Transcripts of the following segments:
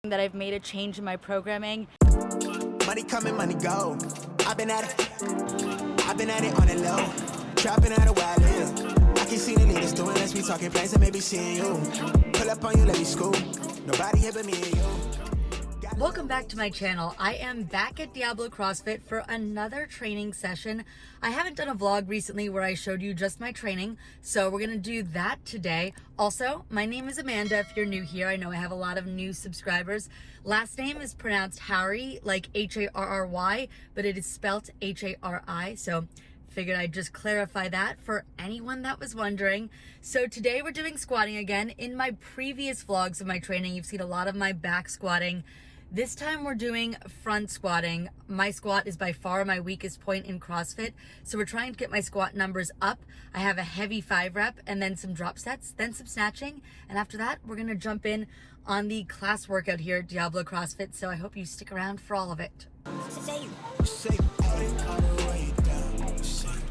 that I've made a change in my programming. Money coming, money go. I've been at it on the low. Trapping out of where I live. I can see the leaders doing this. We talking plans and maybe seeing you. Pull up on you, let me scoop. Nobody here but me and you. Welcome back to my channel. I am back at Diablo CrossFit for another training session. I haven't done a vlog recently where I showed you just my training, so we're gonna do that today. Also, my name is Amanda if you're new here. I know I have a lot of new subscribers. Last name is pronounced Harry, like H-A-R-R-Y, but it is spelt H-A-R-I, so figured I'd just clarify that for anyone that was wondering. So today we're doing squatting again. In my previous vlogs of my training, you've seen a lot of my back squatting. This time we're doing front squatting. My squat is by far my weakest point in CrossFit, so we're trying to get my squat numbers up. I have a heavy 5 rep and then some drop sets, then some snatching, and after that we're gonna jump in on the class workout here at Diablo CrossFit, so I hope you stick around for all of it.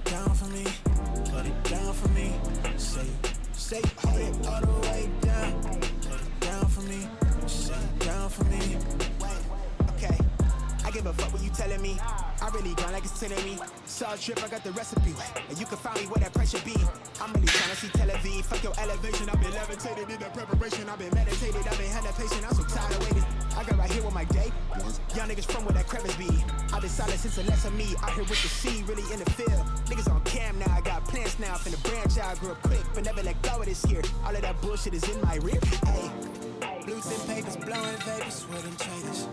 Down for me, put it down for me. Say, hold it all the way down. Put it down for me, say down for me. Okay, I give a fuck what you telling me. I really gone like it's 10 of me. Salt drip, I got the recipe. And you can find me where that pressure be. I'm really trying to see Tel Aviv. Fuck your elevation, I've been levitated in the preparation. I've been meditated, I've been hella patient. I'm so tired of waiting. I got right here with my day. Young niggas from where that crevice be. I've been solid since the less of me. Out here with the C, really in the field. Niggas on cam now, I got plans now. Finna branch out, grew up quick, but never let go of this year. All of that bullshit is in my rear. Hey, blue thin papers, blowing vapors, sweating traders.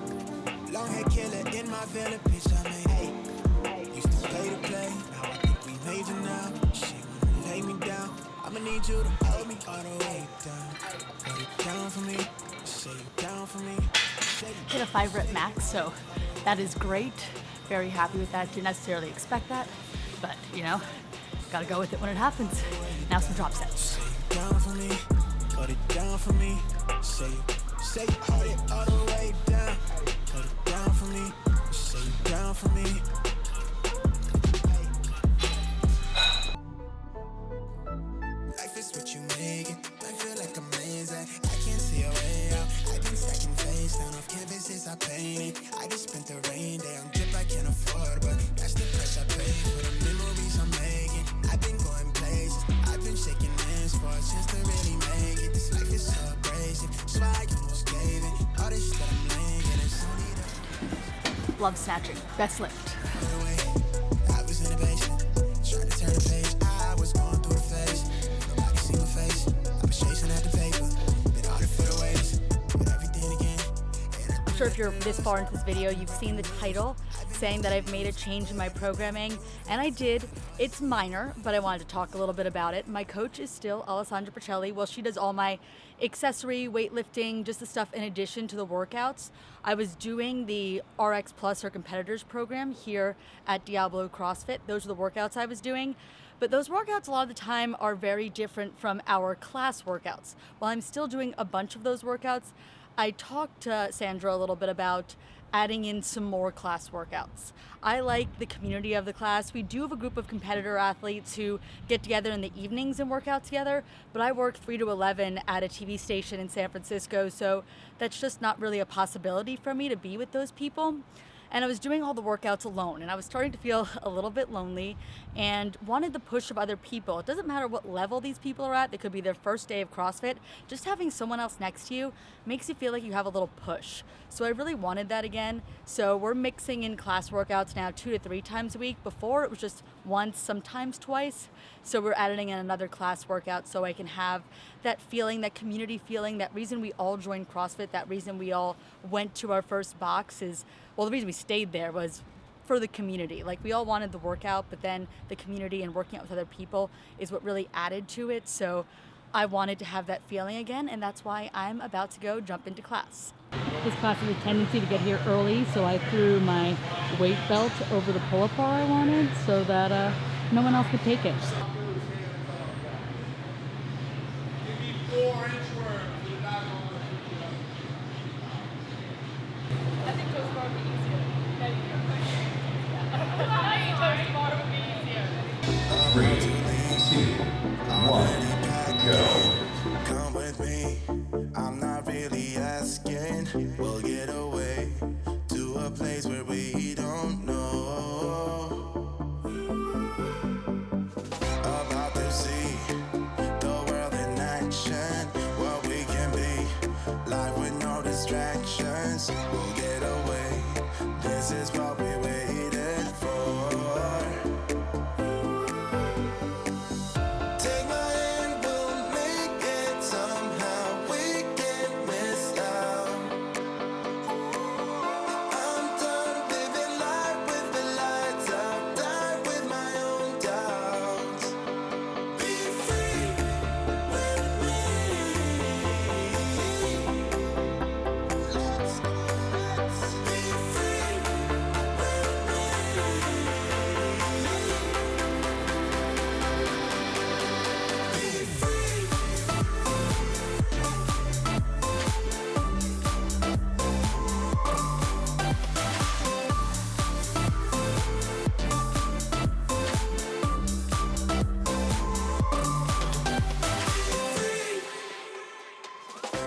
Long hair killer in my villa, bitch, I made it. Used to play to play, now I think we major now. She wanna lay me down. I'ma need you to hold me all the way down. Put it down for me, say you down for me. Hit a 5 rep max, so that is great. Very happy with that. Didn't necessarily expect that, but you know, gotta go with it when it happens. Now some drop sets. Down for me, put it down for me. Say, hold it all the way down. Put it down for me, say you down for me. Life is what you make it. I feel like amazing. I can't see a way out. I've been stacking face down off canvases I painted. I just spent the rain day on drip I can't afford, but that's the price I pay for the memories I'm making. I've been going places. I've been shaking hands for a chance to really make it. This life is so abrasive, so I almost gave it. All this shit I'm laying and it's only the Love snatching, best lift. I was in the basement, trying to turn the page. I was going through the phase. Nobody see my face. I was chasing at the paper. Been on it for the waves. But everything again. I'm sure if you're this far into this video, you've seen the title saying that I've made a change in my programming, and I did. It's minor, but I wanted to talk a little bit about it. My coach is still Alessandra Pichelli. Well, she does all my accessory, weightlifting, just the stuff in addition to the workouts. I was doing the RX Plus or competitors program here at Diablo CrossFit. Those are the workouts I was doing. But those workouts a lot of the time are very different from our class workouts. While I'm still doing a bunch of those workouts, I talked to Sandra a little bit about adding in some more class workouts. I like the community of the class. We do have a group of competitor athletes who get together in the evenings and work out together, but I work 3 to 11 at a TV station in San Francisco, so that's just not really a possibility for me to be with those people. And I was doing all the workouts alone, and I was starting to feel a little bit lonely and wanted the push of other people. It doesn't matter what level these people are at. They could be their first day of CrossFit. Just having someone else next to you makes you feel like you have a little push. So I really wanted that again. So we're mixing in class workouts now 2 to 3 times a week. Before it was just once, sometimes twice. So we're adding in another class workout so I can have that feeling, that community feeling, that reason we all joined CrossFit, that reason we all went to our first box is, well, the reason we stayed there was for the community. Like, we all wanted the workout, but then the community and working out with other people is what really added to it. So I wanted to have that feeling again, and that's why I'm about to go jump into class. This class has a tendency to get here early, so I threw my weight belt over the pull-up bar I wanted so that no one else could take it. I think those bar would be easier. Three, 2, 1, go. Come with me. I'm not really asking. we'll get away to a place where we don't know. About to see the world in action, what we can be, life with no distractions. We'll get away, this is what we waited for. Take my hand, we'll make it somehow. We can't miss out. I'm done living life with the lights out. Die with my own doubts. Be free with me. Let's be free with me. Be free.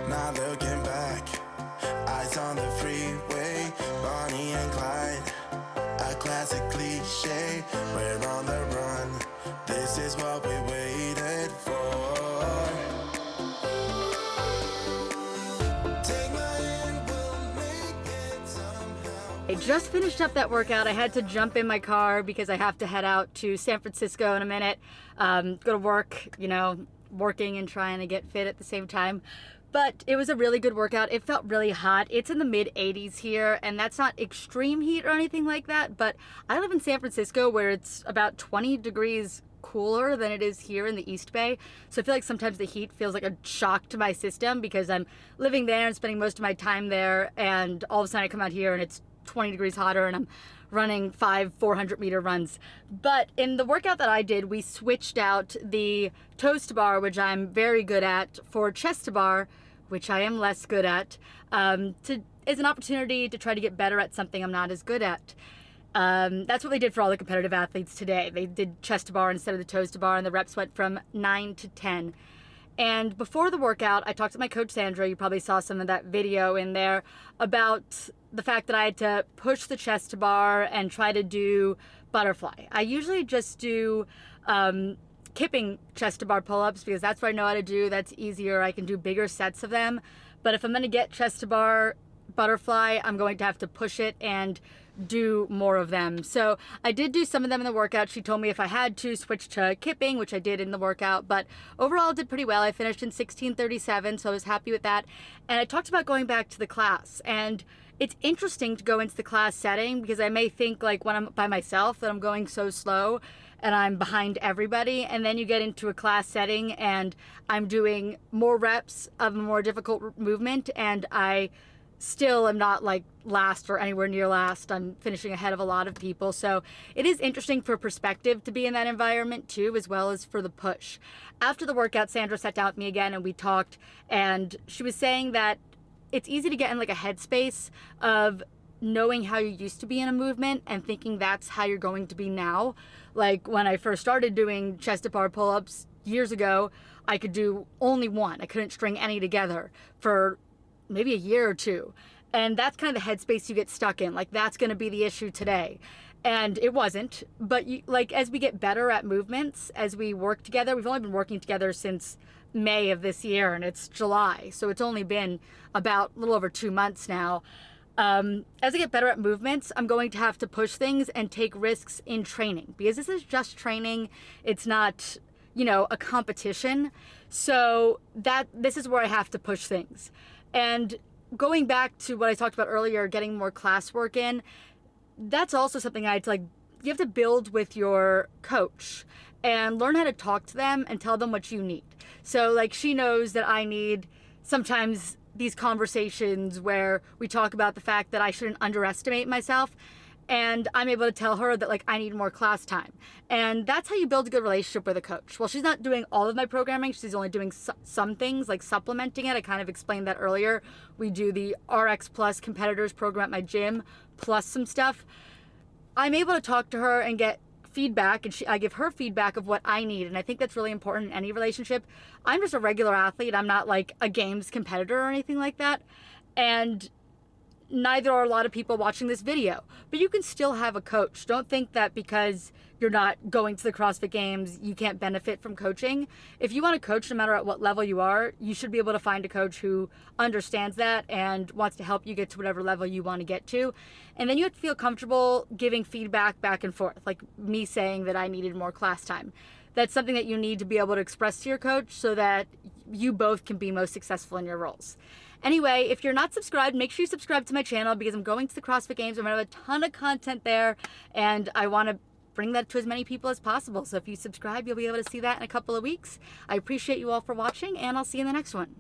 Now looking back, eyes on the freeway, Bonnie and Clyde, a classic cliche. We're on the run, this is what we waited for. Take my hand, we'll make it somehow. I just finished up that workout. I had to jump in my car because I have to head out to San Francisco in a minute, go to work, working and trying to get fit at the same time. But it was a really good workout. It felt really hot. It's in the mid 80s here, and that's not extreme heat or anything like that, but I live in San Francisco where it's about 20 degrees cooler than it is here in the East Bay. So I feel like sometimes the heat feels like a shock to my system because I'm living there and spending most of my time there, and all of a sudden I come out here and it's 20 degrees hotter and I'm running 400-meter runs. But in the workout that I did, we switched out the toes to bar, which I'm very good at, for chest to bar, which I am less good at, as an opportunity to try to get better at something I'm not as good at. That's what they did for all the competitive athletes today. They did chest to bar instead of the toes to bar, and the reps went from 9 to 10. And before the workout, I talked to my coach, Sandra. You probably saw some of that video in there about the fact that I had to push the chest to bar and try to do butterfly. I usually just do kipping chest to bar pull-ups because that's what I know how to do. That's easier. I can do bigger sets of them. But if I'm going to get chest to bar butterfly, I'm going to have to push it and do more of them. So I did do some of them in the workout. She told me if I had to switch to kipping, which I did in the workout, but overall I did pretty well. I finished in 16:37, so I was happy with that. And I talked about going back to the class, and it's interesting to go into the class setting because I may think like when I'm by myself that I'm going so slow and I'm behind everybody, and then you get into a class setting and I'm doing more reps of a more difficult movement, and I still am not like last or anywhere near last. I'm finishing ahead of a lot of people. So it is interesting for perspective to be in that environment too, as well as for the push. After the workout, Sandra sat down with me again and we talked, and she was saying that it's easy to get in like a headspace of knowing how you used to be in a movement and thinking that's how you're going to be now. Like when I first started doing chest to bar pull-ups years ago, I could do only one. I couldn't string any together for maybe a year or two. And that's kind of the headspace you get stuck in. Like that's going to be the issue today. And it wasn't. But like as we get better at movements, as we work together, we've only been working together since May of this year and it's July. So it's only been about a little over 2 months now. As I get better at movements, I'm going to have to push things and take risks in training because this is just training. It's not, a competition. So this is where I have to push things. And going back to what I talked about earlier, getting more classwork in, that's also something you have to build with your coach and learn how to talk to them and tell them what you need. So like she knows that I need sometimes these conversations where we talk about the fact that I shouldn't underestimate myself. And I'm able to tell her that I need more class time. And that's how you build a good relationship with a coach. Well, she's not doing all of my programming. She's only doing some things, like supplementing it. I kind of explained that earlier. We do the RX Plus competitors program at my gym, plus some stuff. I'm able to talk to her and get feedback, and I give her feedback of what I need. And I think that's really important in any relationship. I'm just a regular athlete. I'm not like a games competitor or anything like that. And neither are a lot of people watching this video, but you can still have a coach. Don't think that because you're not going to the CrossFit Games, you can't benefit from coaching. If you want to coach, no matter at what level you are, you should be able to find a coach who understands that and wants to help you get to whatever level you want to get to. And then you have to feel comfortable giving feedback back and forth, like me saying that I needed more class time. That's something that you need to be able to express to your coach so that you both can be most successful in your roles. Anyway, if you're not subscribed, make sure you subscribe to my channel because I'm going to the CrossFit Games. I'm going to have a ton of content there, and I want to bring that to as many people as possible. So if you subscribe, you'll be able to see that in a couple of weeks. I appreciate you all for watching, and I'll see you in the next one.